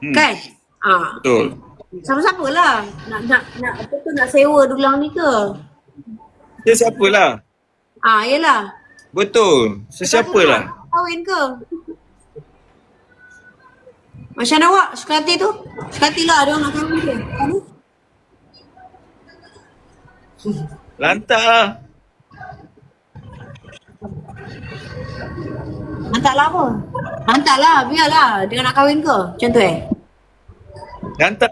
Kan? Ah, Betul. siapa-siapa lah nak apa tu nak sewa dulang ni ke? Sesiapa lah. Yelah. Betul. Sesiapa Sesiapa lah. nak kahwin ke? Macam mana awak suka hati tu? Suka hati lah dia orang nak kahwin ke? Lantak lah. Hantar lah apa? Hantar lah, biarlah. Dia nak kahwin ke? Macam tu Lantak.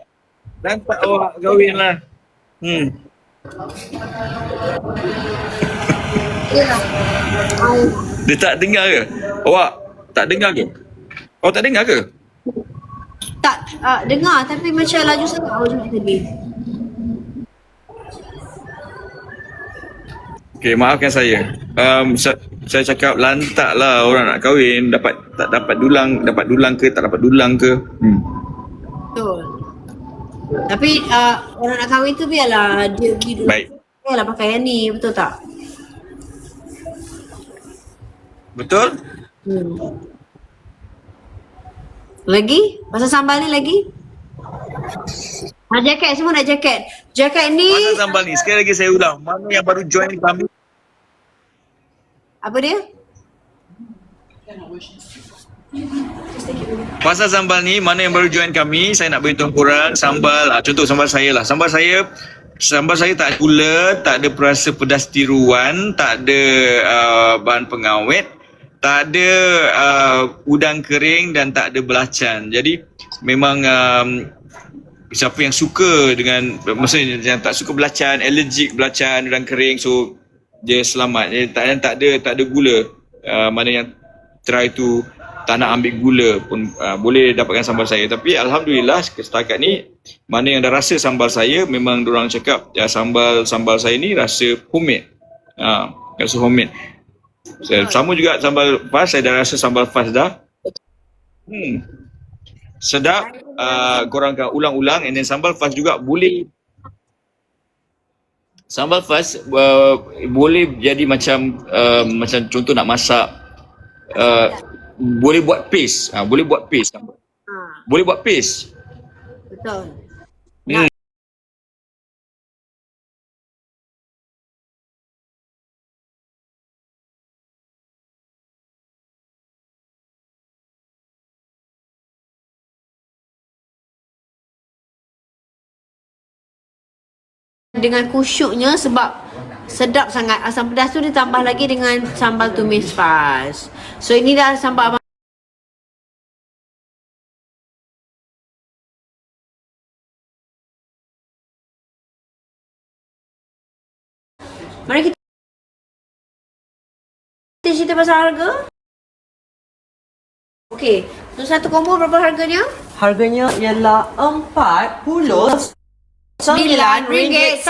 Lantak awak kahwin lah. Yelah. Dia tak dengar ke? Awak tak dengar ke? Awak tak dengar ke? Tak, dengar tapi macam laju sangat awak cakap tadi. Okay, maafkan saya. Saya cakap lantak lah orang nak kahwin. Tak dapat dulang ke, tak dapat dulang ke. Betul. Tapi orang nak kahwin tu biarlah dia pergi dulu. Baik. Biarlah pakai yang ni, betul tak? Betul? Lagi? Pasal sambal ni lagi? Jaket, semua nak jaket. Jaket ni Pasal sambal ni, sekali lagi saya ulang. Mana yang baru join kami? apa dia? Pasal sambal ni, mana yang baru join kami, saya nak beritahu korang sambal, contoh sambal saya lah. Sambal saya tak ada gula, tak ada perasa pedas tiruan, tak ada bahan pengawet, tak ada udang kering dan tak ada belacan. Jadi memang siapa yang suka dengan, maksudnya yang tak suka belacan, allergic belacan, udang kering, so dia selamat. Tak ada gula. Mana yang try tu tak nak ambil gula pun boleh dapatkan sambal saya. Tapi alhamdulillah setakat ni mana yang dah rasa sambal saya, memang diorang cakap sambal saya ni rasa homemade. Rasa homemade. Sama juga sambal Fas, saya dah rasa sambal Fas dah. Sedap. Korang akan ulang-ulang. And then sambal Fas juga boleh, sambal Fas boleh jadi macam contoh nak masak, boleh buat paste. Boleh buat paste. Boleh buat paste. Betul. Dengan kusyuknya sebab sedap sangat. Asam pedas tu ditambah lagi dengan sambal tumis Fas. So ini dah sambal abang. Mari kita cerita pasal harga. Okey, so satu combo berapa harganya? Harganya ialah RM49. RM9